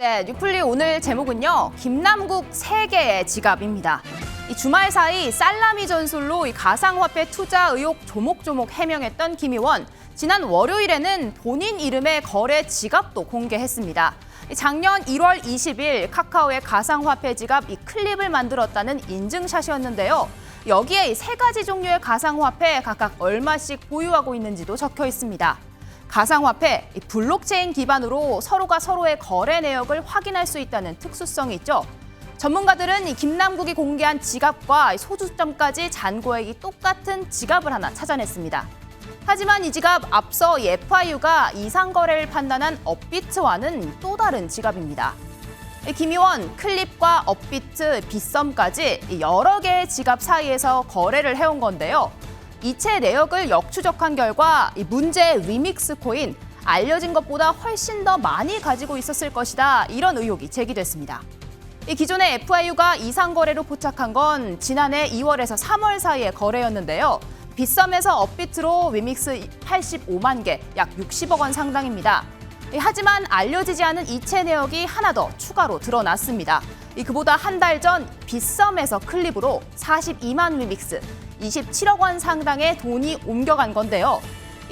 네, 뉴플리 오늘 제목은요. 김남국 3개의 지갑입니다. 이 주말 사이 살라미 전술로 이 가상화폐 투자 의혹 조목조목 해명했던 김 의원. 지난 월요일에는 본인 이름의 거래 지갑도 공개했습니다. 작년 1월 20일 카카오의 가상화폐 지갑 이 클립을 만들었다는 인증샷이었는데요. 여기에 3가지 종류의 가상화폐 각각 얼마씩 보유하고 있는지도 적혀 있습니다. 가상화폐, 블록체인 기반으로 서로가 서로의 거래 내역을 확인할 수 있다는 특수성이 있죠. 전문가들은 김남국이 공개한 지갑과 소주점까지 잔고액이 똑같은 지갑을 하나 찾아냈습니다. 하지만 이 지갑 앞서 FIU가 이상 거래를 판단한 업비트와는 또 다른 지갑입니다. 김 의원, 클립과 업비트, 빗썸까지 여러 개의 지갑 사이에서 거래를 해온 건데요. 이체 내역을 역추적한 결과 이 문제의 위믹스 코인, 알려진 것보다 훨씬 더 많이 가지고 있었을 것이다. 이런 의혹이 제기됐습니다. 이 기존의 FIU가 이상 거래로 포착한 건 지난해 2월에서 3월 사이의 거래였는데요. 빗썸에서 업비트로 위믹스 85만 개, 약 60억 원 상당입니다. 하지만 알려지지 않은 이체 내역이 하나 더 추가로 드러났습니다. 그보다 한 달 전 빗썸에서 클립으로 42만 위믹스, 27억 원 상당의 돈이 옮겨간 건데요.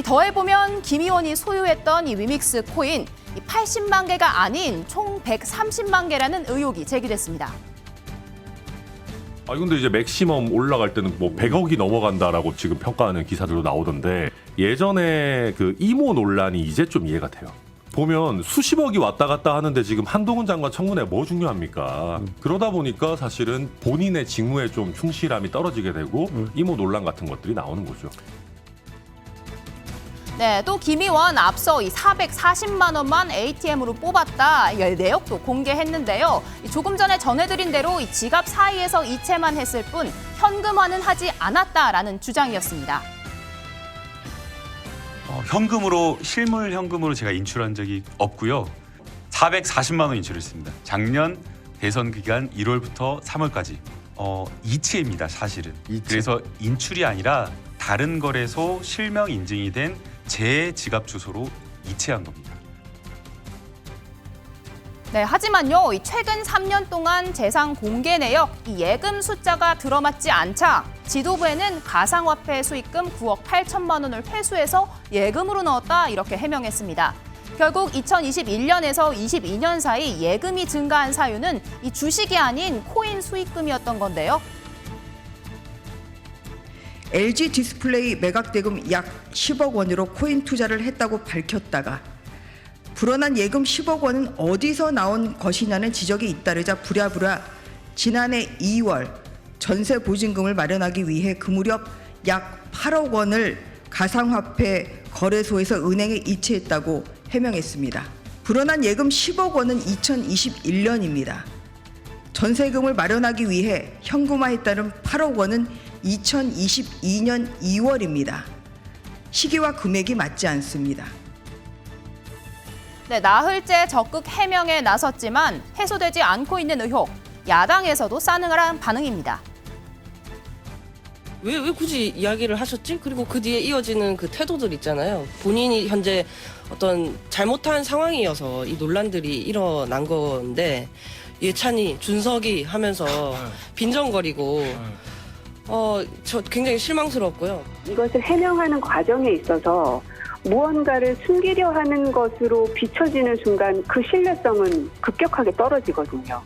더해보면 김 의원이 소유했던 이 위믹스 코인 80만 개가 아닌 총 130만 개라는 의혹이 제기됐습니다. 근데 이제 맥시멈 올라갈 때는 뭐 100억이 넘어간다라고 지금 평가하는 기사들도 나오던데 예전에 그 이모 논란이 이제 좀 이해가 돼요. 보면 수십억이 왔다 갔다 하는데 지금 한동훈 장관 청문회 뭐 중요합니까? 그러다 보니까 사실은 본인의 직무에 좀 충실함이 떨어지게 되고 이모 논란 같은 것들이 나오는 거죠. 네, 또 김 의원 앞서 이 440만 원만 ATM으로 뽑았다 내역도 공개했는데요. 조금 전에 전해드린 대로 이 지갑 사이에서 이체만 했을 뿐 현금화는 하지 않았다라는 주장이었습니다. 현금으로 실물 현금으로 제가 인출한 적이 없고요. 440만 원 인출했습니다. 작년 대선 기간 1월부터 3월까지 이체입니다. 사실은. 그래서 인출이 아니라 다른 거래소 실명 인증이 된 제 지갑 주소로 이체한 겁니다. 네, 하지만요, 최근 3년 동안 재산 공개 내역 이 예금 숫자가 들어맞지 않자 지도부에는 가상화폐 수익금 9억 8천만 원을 회수해서 예금으로 넣었다 이렇게 해명했습니다. 결국 2021년에서 22년 사이 예금이 증가한 사유는 이 주식이 아닌 코인 수익금이었던 건데요. LG 디스플레이 매각 대금 약 10억 원으로 코인 투자를 했다고 밝혔다가 불어난 예금 10억 원은 어디서 나온 것이냐는 지적이 잇따르자 부랴부랴 지난해 2월 전세 보증금을 마련하기 위해 그 무렵 약 8억 원을 가상화폐 거래소에서 은행에 이체했다고 해명했습니다. 불어난 예금 10억 원은 2021년입니다. 전세금을 마련하기 위해 현금화했다는 8억 원은 2022년 2월입니다. 시기와 금액이 맞지 않습니다. 네, 나흘째 적극 해명에 나섰지만 해소되지 않고 있는 의혹, 야당에서도 싸늘한 반응입니다. 왜 굳이 이야기를 하셨지? 그리고 그 뒤에 이어지는 그 태도들 있잖아요. 본인이 현재 어떤 잘못한 상황이어서 이 논란들이 일어난 건데 예찬이, 준석이 하면서 빈정거리고 저 굉장히 실망스럽고요. 이것을 해명하는 과정에 있어서 무언가를 숨기려 하는 것으로 비춰지는 순간 그 신뢰성은 급격하게 떨어지거든요.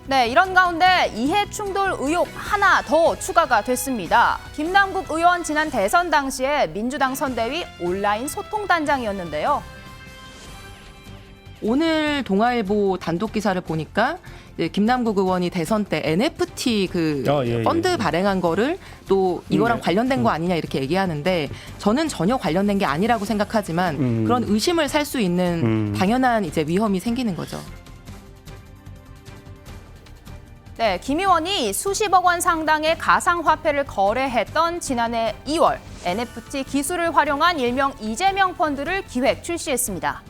네, 이런 가운데 이해충돌 의혹 하나 더 추가가 됐습니다. 김남국 의원 지난 대선 당시에 민주당 선대위 온라인 소통단장이었는데요. 오늘 동아일보 단독 기사를 보니까 김남국 의원이 대선 때 NFT 펀드 발행한 거를 또 이거랑 관련된 거 아니냐 이렇게 얘기하는데 저는 전혀 관련된 게 아니라고 생각하지만 그런 의심을 살 수 있는 당연한 이제 위험이 생기는 거죠. 네, 김 의원이 수십억 원 상당의 가상화폐를 거래했던 지난해 2월 NFT 기술을 활용한 일명 이재명 펀드를 기획 출시했습니다.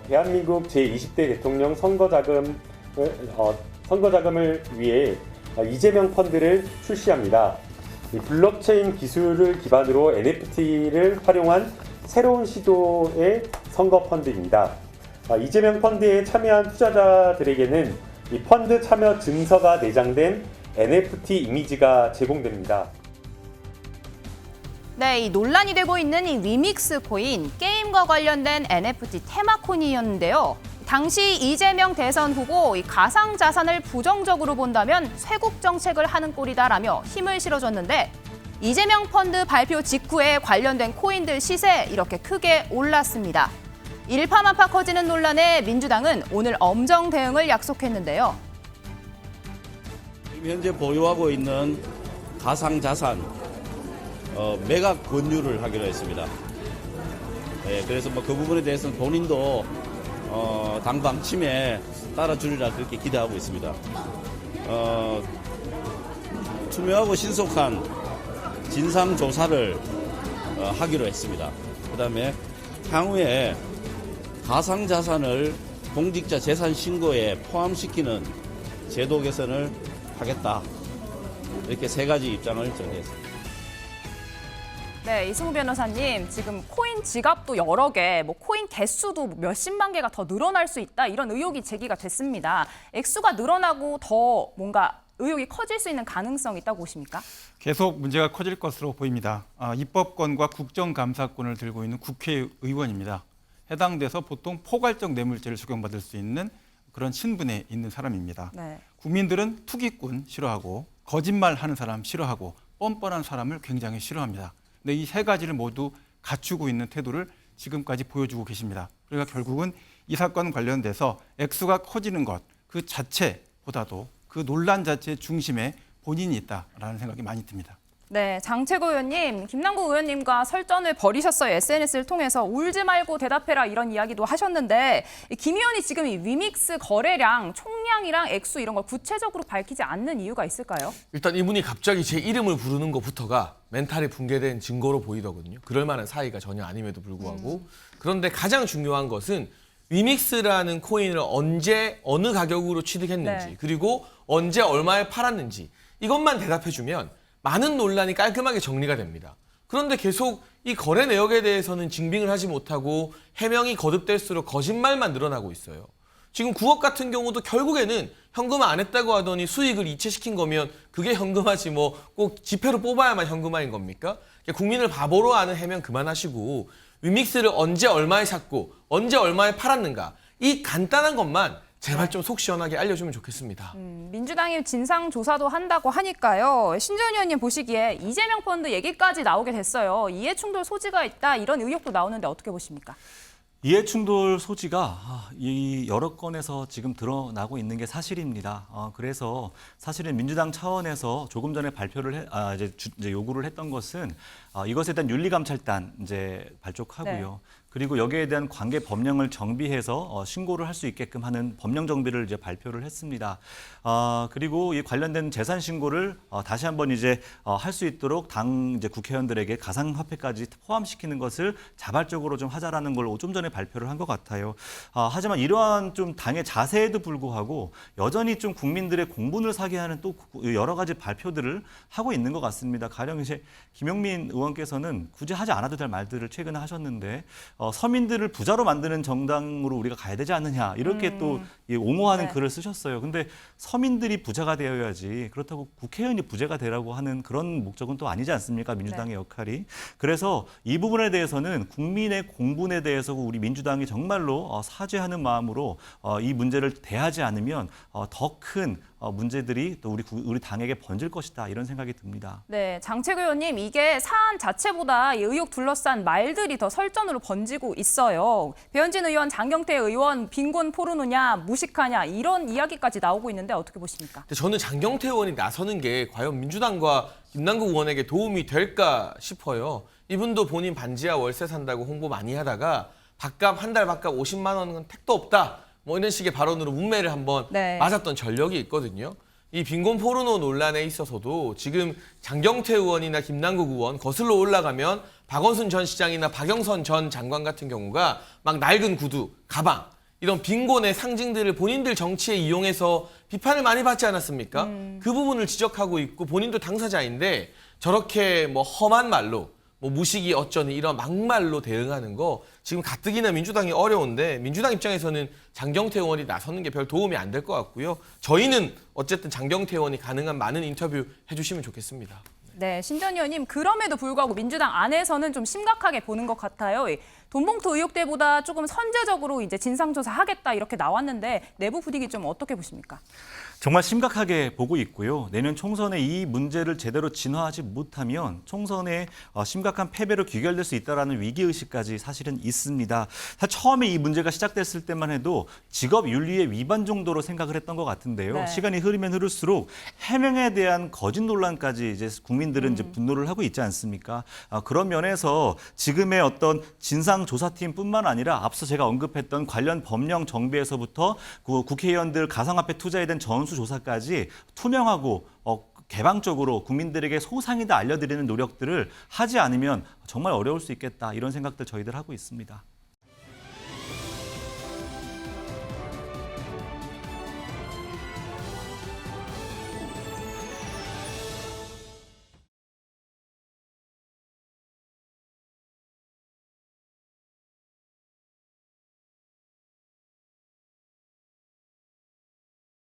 대한민국 제20대 대통령 선거자금을 위해 이재명 펀드를 출시합니다. 블록체인 기술을 기반으로 NFT를 활용한 새로운 시도의 선거 펀드입니다. 이재명 펀드에 참여한 투자자들에게는 이 펀드 참여 증서가 내장된 NFT 이미지가 제공됩니다. 네, 이 논란이 되고 있는 이 위믹스 코인, 게임과 관련된 NFT 테마 코인이었는데요. 당시 이재명 대선 후보 이 가상 자산을 부정적으로 본다면 쇄국 정책을 하는 꼴이다라며 힘을 실어줬는데 이재명 펀드 발표 직후에 관련된 코인들 시세 이렇게 크게 올랐습니다. 일파만파 커지는 논란에 민주당은 오늘 엄정 대응을 약속했는데요. 지금 현재 보유하고 있는 가상 자산 매각 권유를 하기로 했습니다. 네, 그래서 뭐 그 부분에 대해서는 본인도 당 방침에 따라주리라 그렇게 기대하고 있습니다. 투명하고 신속한 진상 조사를 하기로 했습니다. 그다음에 향후에 가상 자산을 공직자 재산 신고에 포함시키는 제도 개선을 하겠다. 이렇게 세 가지 입장을 정리했습니다. 네, 이승우 변호사님, 지금 코인 지갑도 여러 개, 코인 개수도 몇십만 개가 더 늘어날 수 있다 이런 의혹이 제기가 됐습니다. 액수가 늘어나고 더 뭔가 의혹이 커질 수 있는 가능성이 있다고 보십니까? 계속 문제가 커질 것으로 보입니다. 입법권과 국정감사권을 들고 있는 국회의원입니다. 해당돼서 보통 포괄적 뇌물죄를 적용받을 수 있는 그런 신분에 있는 사람입니다. 네. 국민들은 투기꾼 싫어하고 거짓말하는 사람 싫어하고 뻔뻔한 사람을 굉장히 싫어합니다. 근데 이 세 가지를 모두 갖추고 있는 태도를 지금까지 보여주고 계십니다. 그러니까 결국은 이 사건 관련돼서 액수가 커지는 것 그 자체보다도 그 논란 자체의 중심에 본인이 있다라는 생각이 많이 듭니다. 네, 장채고 의원님, 김남국 의원님과 설전을 벌이셨어요. SNS를 통해서 울지 말고 대답해라 이런 이야기도 하셨는데 김 의원이 지금 이 위믹스 거래량, 총량이랑 액수 이런 걸 구체적으로 밝히지 않는 이유가 있을까요? 일단 이분이 갑자기 제 이름을 부르는 것부터가 멘탈이 붕괴된 증거로 보이더군요. 그럴 만한 사이가 전혀 아님에도 불구하고. 그런데 가장 중요한 것은 위믹스라는 코인을 언제 어느 가격으로 취득했는지 네. 그리고 언제 얼마에 팔았는지 이것만 대답해주면 많은 논란이 깔끔하게 정리가 됩니다. 그런데 계속 이 거래 내역에 대해서는 증빙을 하지 못하고 해명이 거듭될수록 거짓말만 늘어나고 있어요. 지금 9억 같은 경우도 결국에는 현금화 안 했다고 하더니 수익을 이체시킨 거면 그게 현금화지 뭐 꼭 지폐로 뽑아야만 현금화인 겁니까? 국민을 바보로 하는 해명 그만하시고 위믹스를 언제 얼마에 샀고 언제 얼마에 팔았는가 이 간단한 것만 제발 좀 속 시원하게 알려주면 좋겠습니다. 민주당이 진상조사도 한다고 하니까요. 신재원 의원님 보시기에 이재명 펀드 얘기까지 나오게 됐어요. 이해충돌 소지가 있다 이런 의혹도 나오는데 어떻게 보십니까? 이해충돌 소지가 이 여러 건에서 지금 드러나고 있는 게 사실입니다. 그래서 사실은 민주당 차원에서 조금 전에 발표를 이제 요구를 했던 것은 이것에 대한 윤리감찰단 이제 발족하고요. 네. 그리고 여기에 대한 관계 법령을 정비해서 신고를 할 수 있게끔 하는 법령 정비를 이제 발표를 했습니다. 그리고 이 관련된 재산 신고를 다시 한번 이제 할 수 있도록 당 이제 국회의원들에게 가상화폐까지 포함시키는 것을 자발적으로 좀 하자라는 걸 좀 전에 발표를 한 것 같아요. 하지만 이러한 좀 당의 자세에도 불구하고 여전히 좀 국민들의 공분을 사게 하는 또 여러 가지 발표들을 하고 있는 것 같습니다. 가령 이제 김용민 의원께서는 굳이 하지 않아도 될 말들을 최근에 하셨는데 서민들을 부자로 만드는 정당으로 우리가 가야 되지 않느냐 이렇게 또 옹호하는 네. 글을 쓰셨어요. 근데 서민들이 부자가 되어야지 그렇다고 국회의원이 부자가 되라고 하는 그런 목적은 또 아니지 않습니까? 민주당의 역할이. 그래서 이 부분에 대해서는 국민의 공분에 대해서 우리 민주당이 정말로 사죄하는 마음으로 이 문제를 대하지 않으면 더 큰 문제들이 또 우리 당에게 번질 것이다 이런 생각이 듭니다. 네, 장채고 의원님, 이게 사안 자체보다 이 의혹 둘러싼 말들이 더 설전으로 번지고 있어요. 배현진 의원, 장경태 의원, 빈곤 포르노냐, 무식하냐 이런 이야기까지 나오고 있는데 어떻게 보십니까? 근데 저는 장경태 의원이 나서는 게 과연 민주당과 김남국 의원에게 도움이 될까 싶어요. 이분도 본인 반지하 월세 산다고 홍보 많이 하다가 밥값 한 달 밥값 50만 원은 택도 없다. 뭐 이런 식의 발언으로 문매를 한번 네. 맞았던 전력이 있거든요. 이 빈곤 포르노 논란에 있어서도 지금 장경태 의원이나 김남국 의원 거슬러 올라가면 박원순 전 시장이나 박영선 전 장관 같은 경우가 막 낡은 구두, 가방 이런 빈곤의 상징들을 본인들 정치에 이용해서 비판을 많이 받지 않았습니까? 그 부분을 지적하고 있고 본인도 당사자인데 저렇게 뭐 험한 말로 뭐 무식이 어쩌니 이런 막말로 대응하는 거 지금 가뜩이나 민주당이 어려운데 민주당 입장에서는 장경태 의원이 나서는 게 별 도움이 안 될 것 같고요. 저희는 어쨌든 장경태 의원이 가능한 많은 인터뷰 해주시면 좋겠습니다. 네, 신전 의원님, 그럼에도 불구하고 민주당 안에서는 좀 심각하게 보는 것 같아요. 이 돈봉투 의혹 때보다 조금 선제적으로 이제 진상조사 하겠다 이렇게 나왔는데 내부 분위기 좀 어떻게 보십니까? 정말 심각하게 보고 있고요. 내년 총선에 이 문제를 제대로 진화하지 못하면 총선에 심각한 패배로 귀결될 수 있다는 위기의식까지 사실은 있습니다. 사실 처음에 이 문제가 시작됐을 때만 해도 직업윤리의 위반 정도로 생각을 했던 것 같은데요. 네. 시간이 흐르면 흐를수록 해명에 대한 거짓 논란까지 이제 국민들은 이제 분노를 하고 있지 않습니까? 그런 면에서 지금의 어떤 진상조사팀뿐만 아니라 앞서 제가 언급했던 관련 법령 정비에서부터 국회의원들 가상화폐 투자에 대한 전수조사까지 투명하고 개방적으로 국민들에게 소상히도 알려드리는 노력들을 하지 않으면 정말 어려울 수 있겠다 이런 생각들 저희들 하고 있습니다.